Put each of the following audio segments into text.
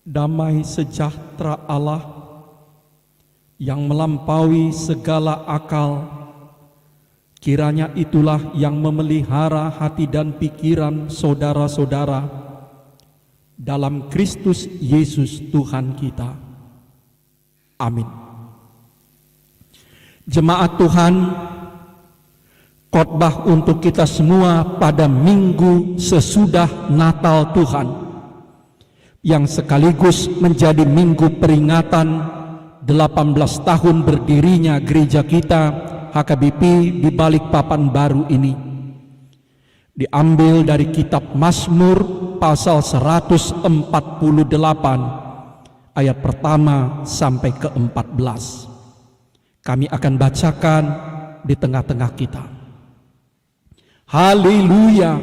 Damai sejahtera Allah yang melampaui segala akal, kiranya itulah yang memelihara hati dan pikiran saudara-saudara dalam Kristus Yesus Tuhan kita. Amin. Jemaat Tuhan, khotbah untuk kita semua pada minggu sesudah Natal Tuhan, yang sekaligus menjadi minggu peringatan 18 tahun berdirinya gereja kita HKBP di Balikpapan baru ini, diambil dari kitab Mazmur pasal 148 ayat pertama sampai ke-14. Kami akan bacakan di tengah-tengah kita. Haleluya,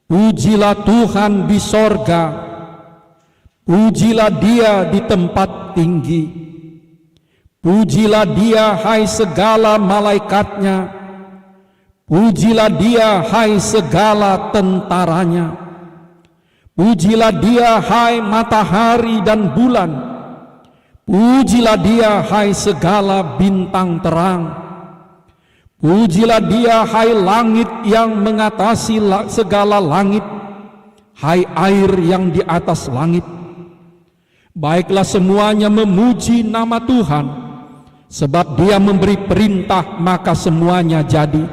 pujilah Tuhan di sorga, pujilah Dia di tempat tinggi, pujilah Dia hai segala malaikatnya, pujilah Dia hai segala tentaranya, pujilah Dia hai matahari dan bulan, pujilah Dia hai segala bintang terang, pujilah Dia hai langit yang mengatasi segala langit, hai air yang di atas langit. Baiklah semuanya memuji nama Tuhan, sebab Dia memberi perintah maka semuanya jadi.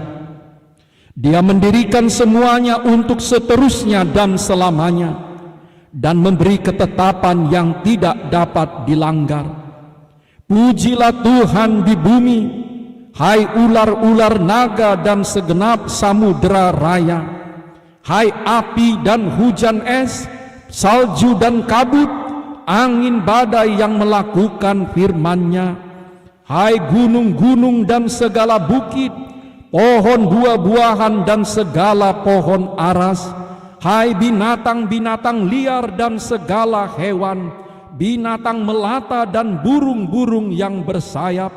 Dia mendirikan semuanya untuk seterusnya dan selamanya, dan memberi ketetapan yang tidak dapat dilanggar. Pujilah Tuhan di bumi, hai ular-ular naga dan segenap samudera raya, hai api dan hujan es, salju dan kabut, angin badai yang melakukan firman-Nya, hai gunung-gunung dan segala bukit, pohon buah-buahan dan segala pohon aras, hai binatang-binatang liar dan segala hewan, binatang melata dan burung-burung yang bersayap,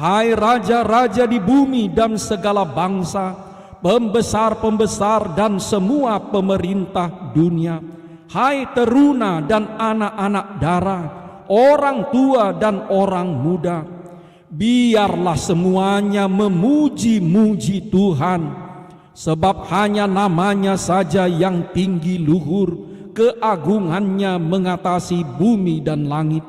hai raja-raja di bumi dan segala bangsa, pembesar-pembesar dan semua pemerintah dunia, hai teruna dan anak-anak dara, orang tua dan orang muda, biarlah semuanya memuji-muji Tuhan, sebab hanya namanya saja yang tinggi luhur, keagungannya mengatasi bumi dan langit.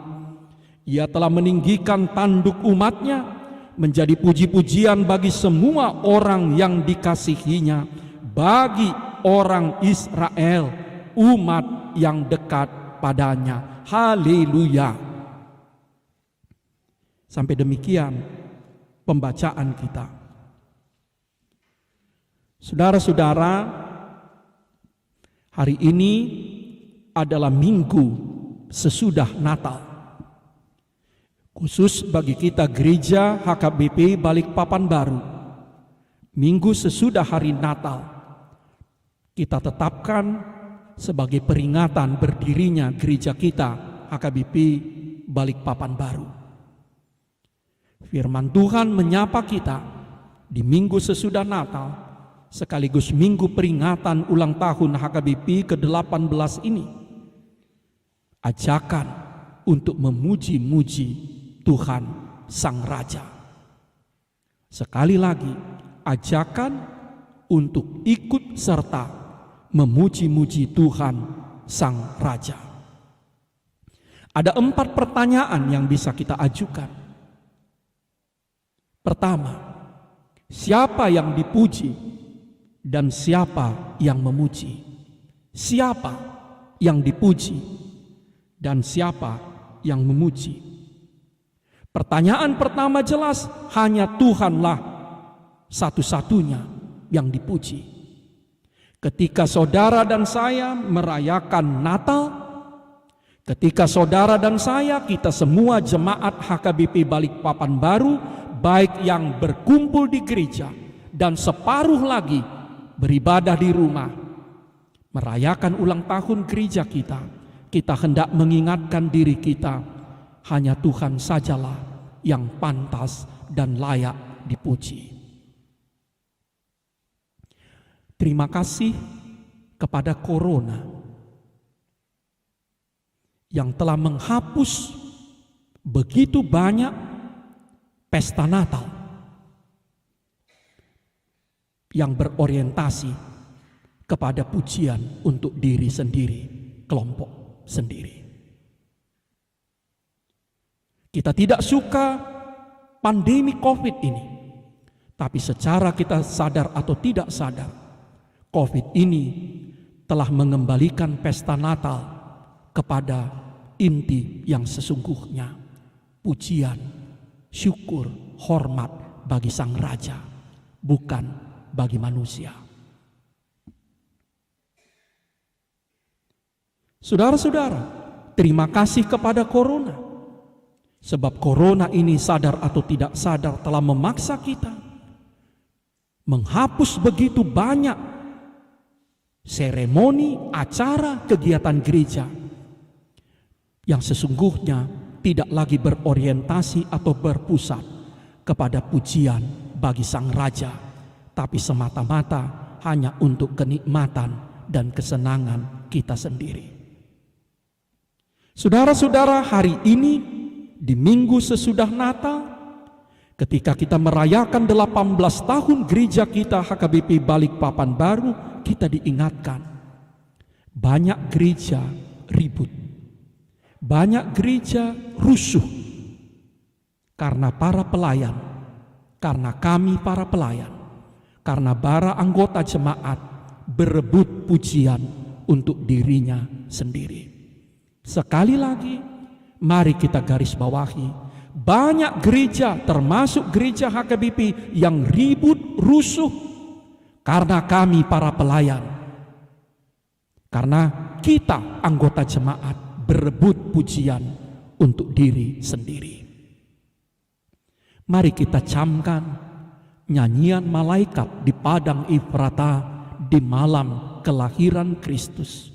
Ia telah meninggikan tanduk umatnya, menjadi puji-pujian bagi semua orang yang dikasihinya, bagi orang Israel, umat yang dekat padanya. Haleluya. Sampai demikian pembacaan kita. Saudara-saudara, hari ini adalah minggu sesudah Natal. Khusus bagi kita gereja HKBP Balikpapan baru, minggu sesudah hari Natal kita tetapkan sebagai peringatan berdirinya gereja kita HKBP Balikpapan baru. Firman Tuhan menyapa kita di minggu sesudah Natal, sekaligus minggu peringatan ulang tahun HKBP ke-18 ini. Ajakan untuk memuji-muji Tuhan Sang Raja. Sekali lagi, ajakan untuk ikut serta memuji-muji Tuhan Sang Raja. Ada 4 pertanyaan yang bisa kita ajukan. Pertama, siapa yang dipuji dan siapa yang memuji? Siapa yang dipuji dan siapa yang memuji? Pertanyaan pertama jelas, hanya Tuhanlah satu-satunya yang dipuji. Ketika saudara dan saya merayakan Natal, ketika saudara dan saya, kita semua jemaat HKBP Balikpapan baru, baik yang berkumpul di gereja dan separuh lagi beribadah di rumah, merayakan ulang tahun gereja kita, kita hendak mengingatkan diri kita, hanya Tuhan sajalah yang pantas dan layak dipuji. Terima kasih kepada corona yang telah menghapus begitu banyak pesta Natal yang berorientasi kepada pujian untuk diri sendiri, kelompok sendiri. Kita tidak suka pandemi COVID ini, tapi secara kita sadar atau tidak sadar, COVID ini telah mengembalikan pesta Natal kepada inti yang sesungguhnya, pujian, syukur, hormat bagi Sang Raja, bukan bagi manusia. Saudara-saudara, terima kasih kepada Corona. Sebab Corona ini sadar atau tidak sadar telah memaksa kita menghapus begitu banyak seremoni, acara, kegiatan gereja yang sesungguhnya tidak lagi berorientasi atau berpusat kepada pujian bagi Sang Raja, tapi semata-mata hanya untuk kenikmatan dan kesenangan kita sendiri. Saudara-saudara, hari ini di minggu sesudah Natal, ketika kita merayakan 18 tahun gereja kita HKBP Balikpapan Baru, kita diingatkan banyak gereja ribut, banyak gereja rusuh karena para pelayan, karena kami para pelayan, karena para anggota jemaat berebut pujian untuk dirinya sendiri. Sekali lagi, mari kita garis bawahi, banyak gereja termasuk gereja HKBP yang ribut, rusuh karena kami para pelayan, karena kita anggota jemaat berebut pujian untuk diri sendiri. Mari kita camkan nyanyian malaikat di padang Efrata di malam kelahiran Kristus.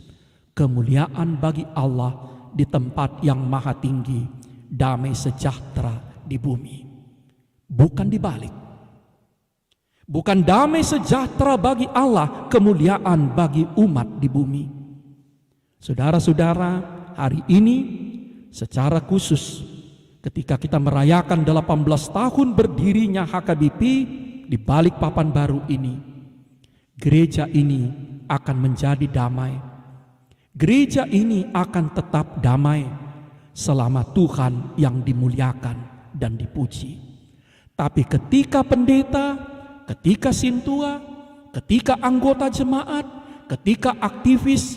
Kemuliaan bagi Allah di tempat yang maha tinggi, damai sejahtera di bumi. Bukan dibalik. Bukan damai sejahtera bagi Allah, kemuliaan bagi umat di bumi. Saudara-saudara, hari ini secara khusus ketika kita merayakan 18 tahun berdirinya HKBP di Balikpapan Baru ini, gereja ini akan menjadi damai. Gereja ini akan tetap damai selama Tuhan yang dimuliakan dan dipuji. Tapi ketika pendeta, ketika sintua, ketika anggota jemaat, ketika aktivis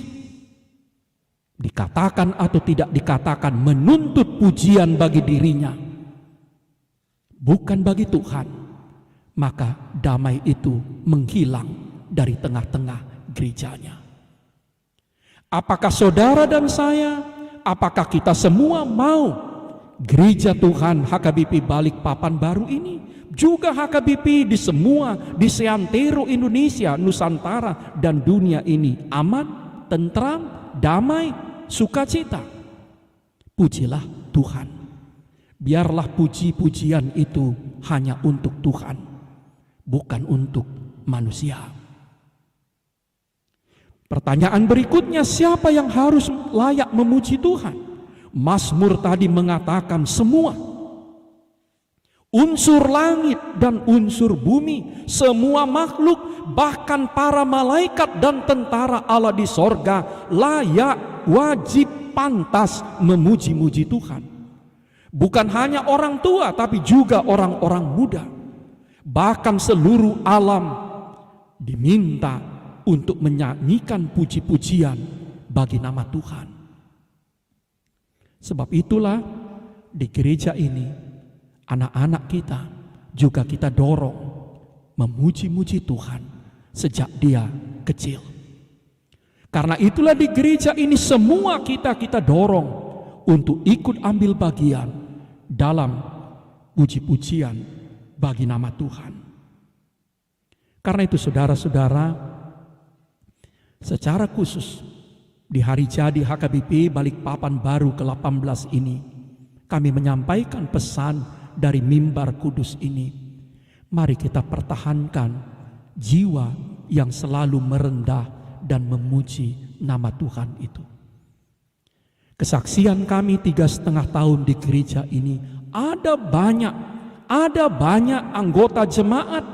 dikatakan atau tidak dikatakan menuntut pujian bagi dirinya, bukan bagi Tuhan, maka damai itu menghilang dari tengah-tengah gerejanya. Apakah saudara dan saya, apakah kita semua mau gereja Tuhan HKBP Balikpapan Baru ini, juga HKBP di semua, di seantero Indonesia, Nusantara dan dunia ini aman, tentram, damai, sukacita? Pujilah Tuhan. Biarlah puji-pujian itu hanya untuk Tuhan, bukan untuk manusia. Pertanyaan berikutnya, siapa yang harus layak memuji Tuhan? Mazmur tadi mengatakan semua. Unsur langit dan unsur bumi, semua makhluk, bahkan para malaikat dan tentara Allah di sorga layak, wajib, pantas memuji-muji Tuhan. Bukan hanya orang tua, tapi juga orang-orang muda. Bahkan seluruh alam diminta untuk menyanyikan puji-pujian bagi nama Tuhan. Sebab itulah di gereja ini anak-anak kita juga kita dorong memuji-muji Tuhan sejak dia kecil. Karena itulah di gereja ini semua kita dorong untuk ikut ambil bagian dalam puji-pujian bagi nama Tuhan. Karena itu saudara-saudara, secara khusus di hari jadi HKBP Balikpapan Baru ke-18 ini, kami menyampaikan pesan dari mimbar kudus ini. Mari kita pertahankan jiwa yang selalu merendah dan memuji nama Tuhan itu. Kesaksian kami 3,5 tahun di gereja ini, ada banyak anggota jemaat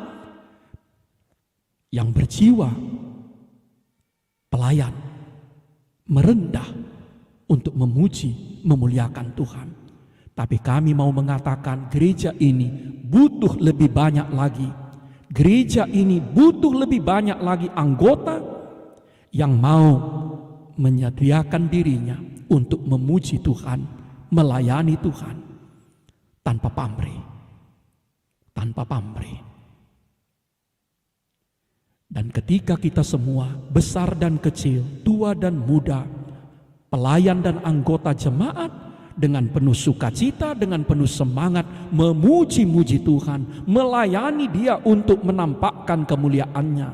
yang berjiwa pelayan, merendah untuk memuji, memuliakan Tuhan. Tapi kami mau mengatakan gereja ini butuh lebih banyak lagi. Gereja ini butuh lebih banyak lagi anggota yang mau menyediakan dirinya untuk memuji Tuhan, melayani Tuhan tanpa pamrih. Tanpa pamrih. Dan ketika kita semua, besar dan kecil, tua dan muda, pelayan dan anggota jemaat, dengan penuh sukacita, dengan penuh semangat, memuji-muji Tuhan, melayani Dia untuk menampakkan kemuliaan-Nya,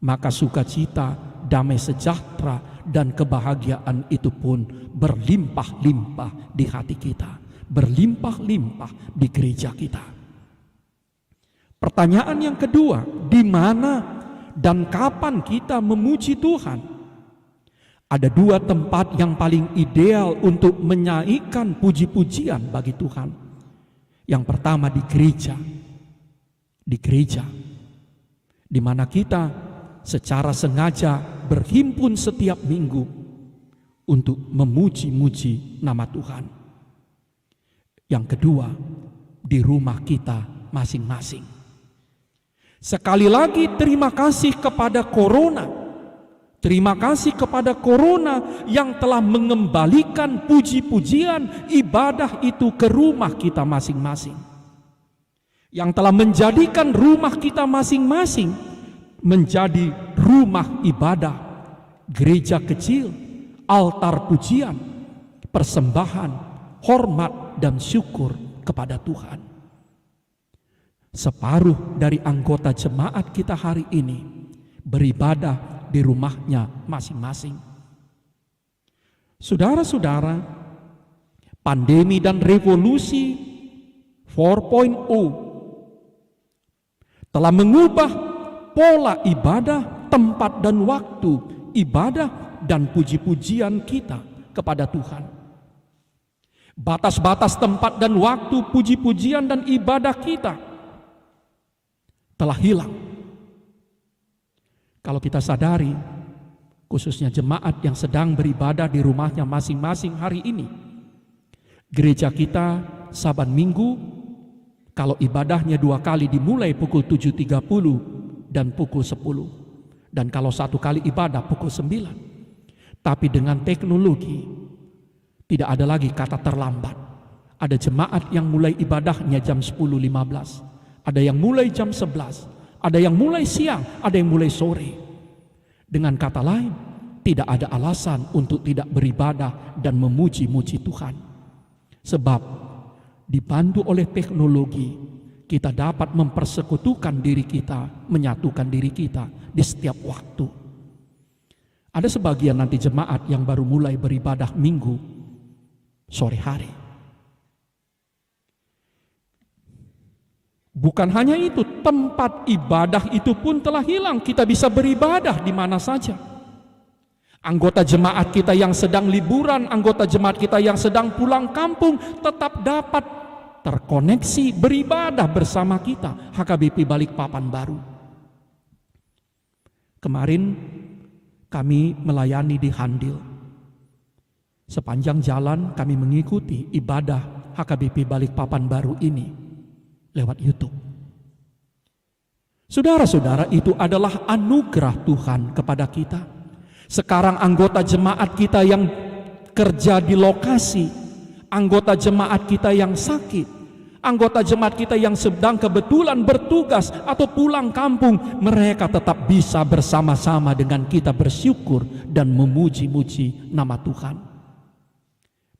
maka sukacita, damai sejahtera, dan kebahagiaan itu pun berlimpah-limpah di hati kita, berlimpah-limpah di gereja kita. Pertanyaan yang kedua, di mana dan kapan kita memuji Tuhan? Ada 2 tempat yang paling ideal untuk menyanyikan puji-pujian bagi Tuhan. Yang pertama di gereja. Di gereja, di mana kita secara sengaja berhimpun setiap minggu untuk memuji-muji nama Tuhan. Yang kedua, di rumah kita masing-masing. Sekali lagi terima kasih kepada Corona. Terima kasih kepada Corona yang telah mengembalikan puji-pujian ibadah itu ke rumah kita masing-masing. Yang telah menjadikan rumah kita masing-masing menjadi rumah ibadah, gereja kecil, altar pujian, persembahan, hormat dan syukur kepada Tuhan. Separuh dari anggota jemaat kita hari ini beribadah di rumahnya masing-masing. Saudara-saudara, pandemi dan revolusi 4.0 telah mengubah pola ibadah, tempat dan waktu ibadah dan puji-pujian kita kepada Tuhan. Batas-batas tempat dan waktu puji-pujian dan ibadah kita telah hilang. Kalau kita sadari, khususnya jemaat yang sedang beribadah di rumahnya masing-masing hari ini, gereja kita Saban Minggu, kalau ibadahnya 2 kali dimulai pukul 7.30 dan pukul 10. Dan kalau 1 kali ibadah pukul 9. Tapi dengan teknologi, tidak ada lagi kata terlambat. Ada jemaat yang mulai ibadahnya jam 10.15. Ada yang mulai jam 11. Ada yang mulai siang, ada yang mulai sore. Dengan kata lain, tidak ada alasan untuk tidak beribadah dan memuji-muji Tuhan. Sebab dibantu oleh teknologi, kita dapat mempersekutukan diri kita, menyatukan diri kita di setiap waktu. Ada sebagian nanti jemaat yang baru mulai beribadah Minggu sore hari. Bukan hanya itu, tempat ibadah itu pun telah hilang. Kita bisa beribadah di mana saja. Anggota jemaat kita yang sedang liburan, anggota jemaat kita yang sedang pulang kampung tetap dapat terkoneksi beribadah bersama kita. HKBP Balikpapan Baru. Kemarin kami melayani di Handil. Sepanjang jalan kami mengikuti ibadah HKBP Balikpapan Baru ini lewat YouTube. Saudara-saudara, itu adalah anugerah Tuhan kepada kita. Sekarang anggota jemaat kita yang kerja di lokasi, anggota jemaat kita yang sakit, anggota jemaat kita yang sedang kebetulan bertugas atau pulang kampung, mereka tetap bisa bersama-sama dengan kita bersyukur dan memuji-muji nama Tuhan.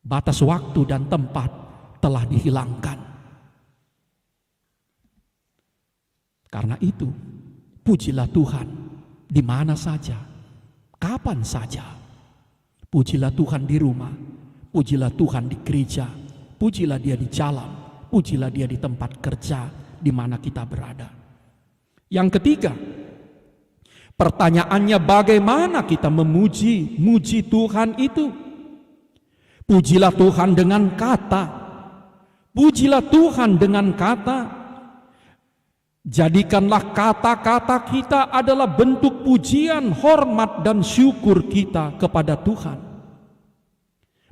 Batas waktu dan tempat telah dihilangkan. Karena itu, pujilah Tuhan di mana saja, kapan saja. Pujilah Tuhan di rumah, pujilah Tuhan di gereja, pujilah Dia di jalan, pujilah Dia di tempat kerja di mana kita berada. Yang ketiga, pertanyaannya bagaimana kita memuji Tuhan itu? Pujilah Tuhan dengan kata. Pujilah Tuhan dengan kata. Jadikanlah kata-kata kita adalah bentuk pujian, hormat, dan syukur kita kepada Tuhan.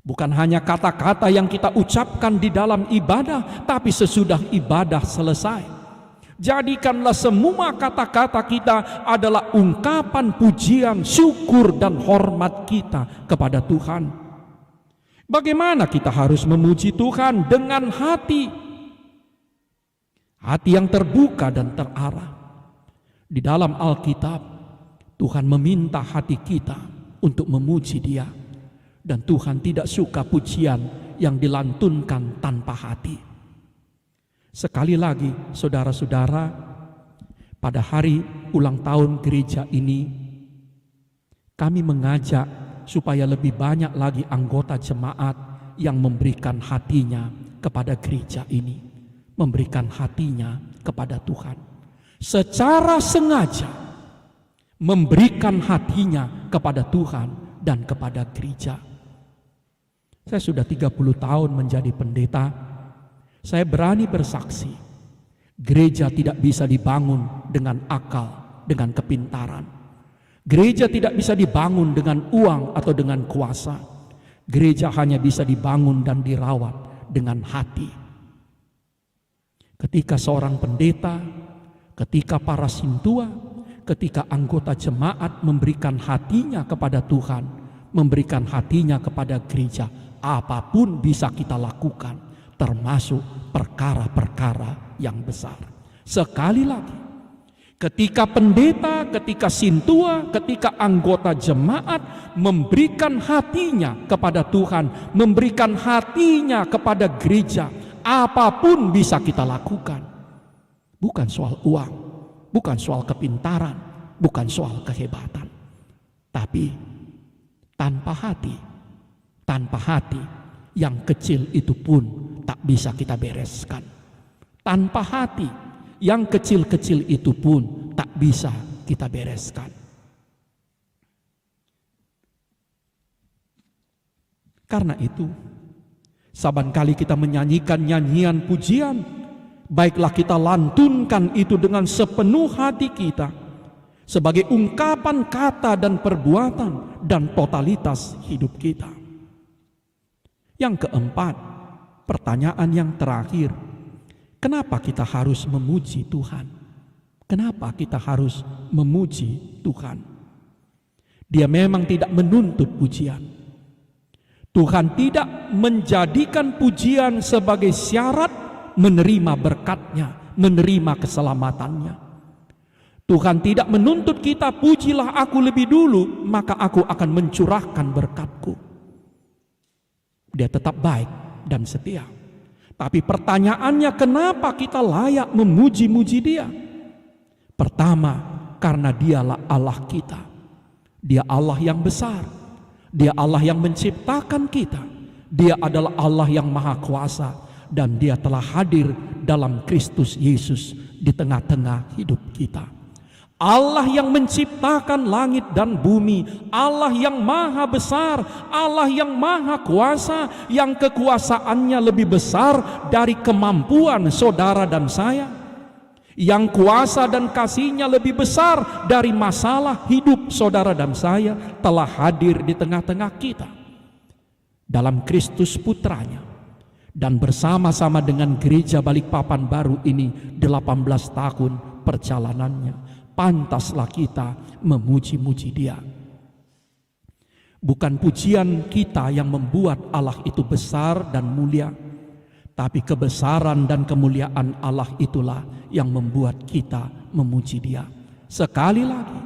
Bukan hanya kata-kata yang kita ucapkan di dalam ibadah, tapi sesudah ibadah selesai. Jadikanlah semua kata-kata kita adalah ungkapan pujian, syukur, dan hormat kita kepada Tuhan. Bagaimana kita harus memuji Tuhan? Dengan hati yang terbuka dan terarah. Di dalam Alkitab, Tuhan meminta hati kita untuk memuji Dia. Dan Tuhan tidak suka pujian yang dilantunkan tanpa hati. Sekali lagi, saudara-saudara, pada hari ulang tahun gereja ini, kami mengajak supaya lebih banyak lagi anggota jemaat yang memberikan hatinya kepada gereja ini. Memberikan hatinya kepada Tuhan. Secara sengaja memberikan hatinya kepada Tuhan dan kepada gereja. Saya sudah 30 tahun menjadi pendeta. Saya berani bersaksi, gereja tidak bisa dibangun dengan akal, dengan kepintaran. Gereja tidak bisa dibangun dengan uang atau dengan kuasa. Gereja hanya bisa dibangun dan dirawat dengan hati. Ketika seorang pendeta, ketika para sintua, ketika anggota jemaat memberikan hatinya kepada Tuhan, memberikan hatinya kepada gereja, apapun bisa kita lakukan, termasuk perkara-perkara yang besar. Sekali lagi, ketika pendeta, ketika sintua, ketika anggota jemaat memberikan hatinya kepada Tuhan, memberikan hatinya kepada gereja, apapun bisa kita lakukan. Bukan soal uang, bukan soal kepintaran, bukan soal kehebatan. Tapi tanpa hati yang kecil itu pun tak bisa kita bereskan. Tanpa hati yang kecil-kecil itu pun tak bisa kita bereskan. Karena itu, saban kali kita menyanyikan nyanyian pujian, baiklah kita lantunkan itu dengan sepenuh hati kita, sebagai ungkapan kata dan perbuatan dan totalitas hidup kita. Yang keempat, pertanyaan yang terakhir, kenapa kita harus memuji Tuhan? Kenapa kita harus memuji Tuhan? Dia memang tidak menuntut pujian. Tuhan tidak menjadikan pujian sebagai syarat menerima berkat-Nya, menerima keselamatannya. Tuhan tidak menuntut kita, pujilah aku lebih dulu, maka aku akan mencurahkan berkat-Ku. Dia tetap baik dan setia. Tapi pertanyaannya, kenapa kita layak memuji-muji Dia? Pertama, karena Dialah Allah kita. Dia Allah yang besar. Dia Allah yang menciptakan kita. Dia adalah Allah yang maha kuasa. Dan Dia telah hadir dalam Kristus Yesus di tengah-tengah hidup kita. Allah yang menciptakan langit dan bumi. Allah yang maha besar. Allah yang maha kuasa. Yang kekuasaannya lebih besar dari kemampuan saudara dan saya. Yang kuasa dan kasihnya lebih besar dari masalah hidup saudara dan saya, telah hadir di tengah-tengah kita dalam Kristus Putranya. Dan bersama-sama dengan gereja Balikpapan baru ini 18 tahun perjalanannya, pantaslah kita memuji-muji Dia. Bukan pujian kita yang membuat Allah itu besar dan mulia, tapi kebesaran dan kemuliaan Allah itulah yang membuat kita memuji Dia. Sekali lagi,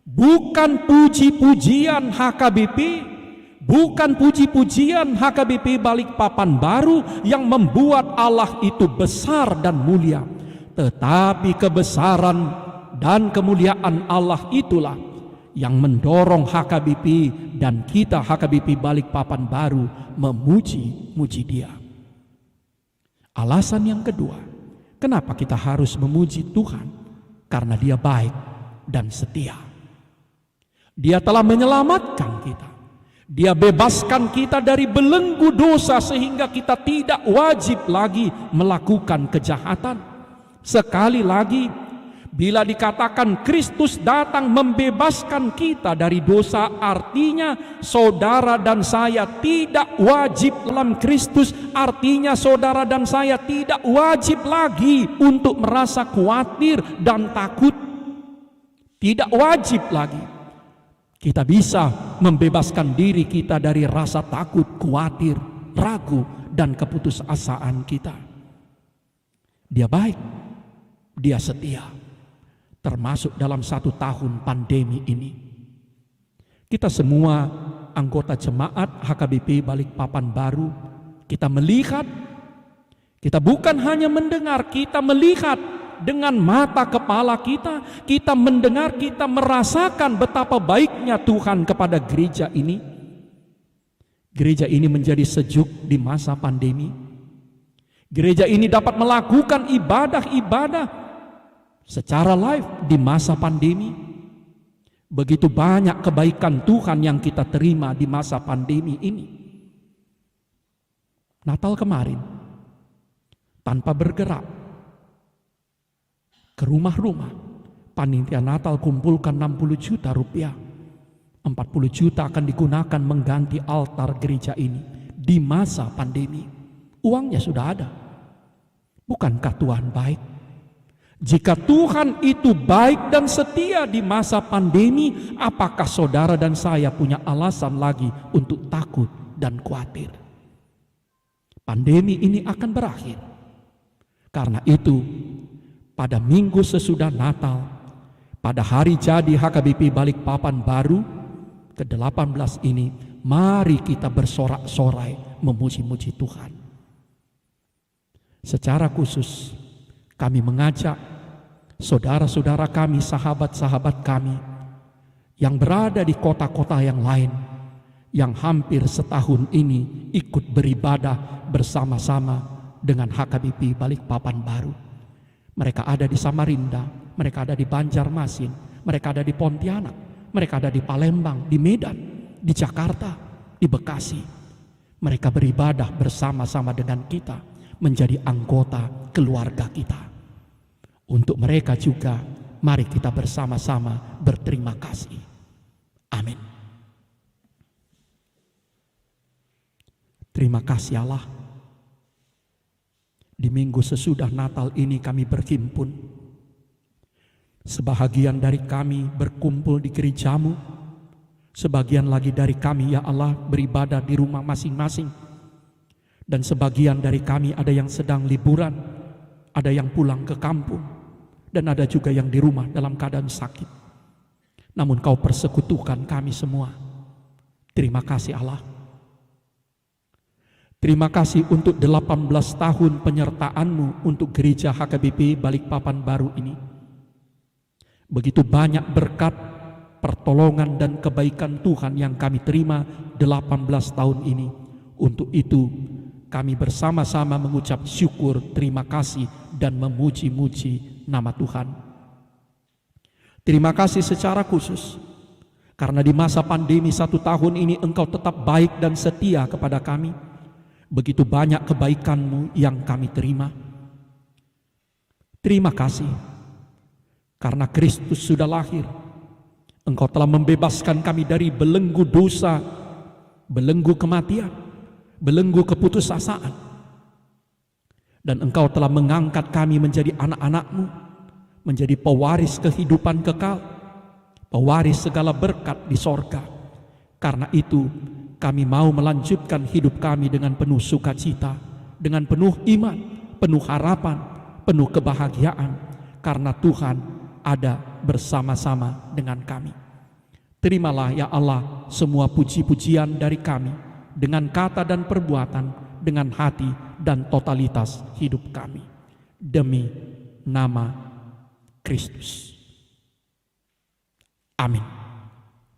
bukan puji-pujian HKBP, bukan puji-pujian HKBP Balikpapan baru yang membuat Allah itu besar dan mulia, tetapi kebesaran dan kemuliaan Allah itulah yang mendorong HKBP dan kita HKBP Balikpapan baru memuji-muji Dia. Alasan yang kedua, kenapa kita harus memuji Tuhan? Karena Dia baik dan setia. Dia telah menyelamatkan kita. Dia bebaskan kita dari belenggu dosa sehingga kita tidak wajib lagi melakukan kejahatan. Sekali lagi, bila dikatakan Kristus datang membebaskan kita dari dosa, artinya saudara dan saya tidak wajib dalam Kristus. Artinya saudara dan saya tidak wajib lagi untuk merasa khawatir dan takut. Tidak wajib lagi. Kita bisa membebaskan diri kita dari rasa takut, khawatir, ragu, dan keputusasaan kita. Dia baik, dia setia. Termasuk dalam 1 tahun pandemi ini. Kita semua anggota jemaat HKBP Balikpapan Baru, kita melihat, kita bukan hanya mendengar, kita melihat dengan mata kepala kita mendengar, kita merasakan betapa baiknya Tuhan kepada gereja ini. Gereja ini menjadi sejuk di masa pandemi. Gereja ini dapat melakukan ibadah-ibadah secara live di masa pandemi. Begitu banyak kebaikan Tuhan yang kita terima di masa pandemi ini. Natal kemarin, tanpa bergerak, ke rumah-rumah, panitia Natal kumpulkan 60 juta rupiah. 40 juta akan digunakan mengganti altar gereja ini di masa pandemi. Uangnya sudah ada. Bukankah Tuhan baik? Jika Tuhan itu baik dan setia di masa pandemi, apakah saudara dan saya punya alasan lagi untuk takut dan khawatir? Pandemi ini akan berakhir. Karena itu, pada minggu sesudah Natal, pada hari jadi HKBP Balikpapan Baru ke-18 ini, mari kita bersorak-sorai memuji-muji Tuhan. Secara khusus, kami mengajak saudara-saudara kami, sahabat-sahabat kami yang berada di kota-kota yang lain, yang hampir setahun ini ikut beribadah bersama-sama dengan HKBP Balikpapan Baru. Mereka ada di Samarinda, mereka ada di Banjarmasin, mereka ada di Pontianak, mereka ada di Palembang, di Medan, di Jakarta, di Bekasi. Mereka beribadah bersama-sama dengan kita, menjadi anggota keluarga kita. Untuk mereka juga, mari kita bersama-sama berterima kasih. Amin. Terima kasih Allah. Di minggu sesudah Natal ini kami berhimpun. Sebahagian dari kami berkumpul di gerejamu. Sebagian lagi dari kami ya Allah beribadah di rumah masing-masing. Dan sebagian dari kami ada yang sedang liburan, ada yang pulang ke kampung, dan ada juga yang di rumah dalam keadaan sakit. Namun Kau persekutukan kami semua. Terima kasih Allah. Terima kasih untuk 18 tahun penyertaan-Mu untuk gereja HKBP Balikpapan Baru ini. Begitu banyak berkat, pertolongan dan kebaikan Tuhan yang kami terima 18 tahun ini. Untuk itu kami bersama-sama mengucap syukur, terima kasih dan memuji-muji nama Tuhan. Terima kasih secara khusus karena di masa pandemi 1 tahun ini Engkau tetap baik dan setia kepada kami. Begitu banyak kebaikan-Mu yang kami terima. Terima kasih karena Kristus sudah lahir. Engkau telah membebaskan kami dari belenggu dosa, belenggu kematian, belenggu keputusasaan. Dan Engkau telah mengangkat kami menjadi anak-anak-Mu, menjadi pewaris kehidupan kekal, pewaris segala berkat di sorga. Karena itu kami mau melanjutkan hidup kami dengan penuh sukacita, dengan penuh iman, penuh harapan, penuh kebahagiaan, karena Tuhan ada bersama-sama dengan kami. Terimalah ya Allah semua puji-pujian dari kami, dengan kata dan perbuatan, dengan hati dan totalitas hidup kami. Demi nama Kristus. Amin.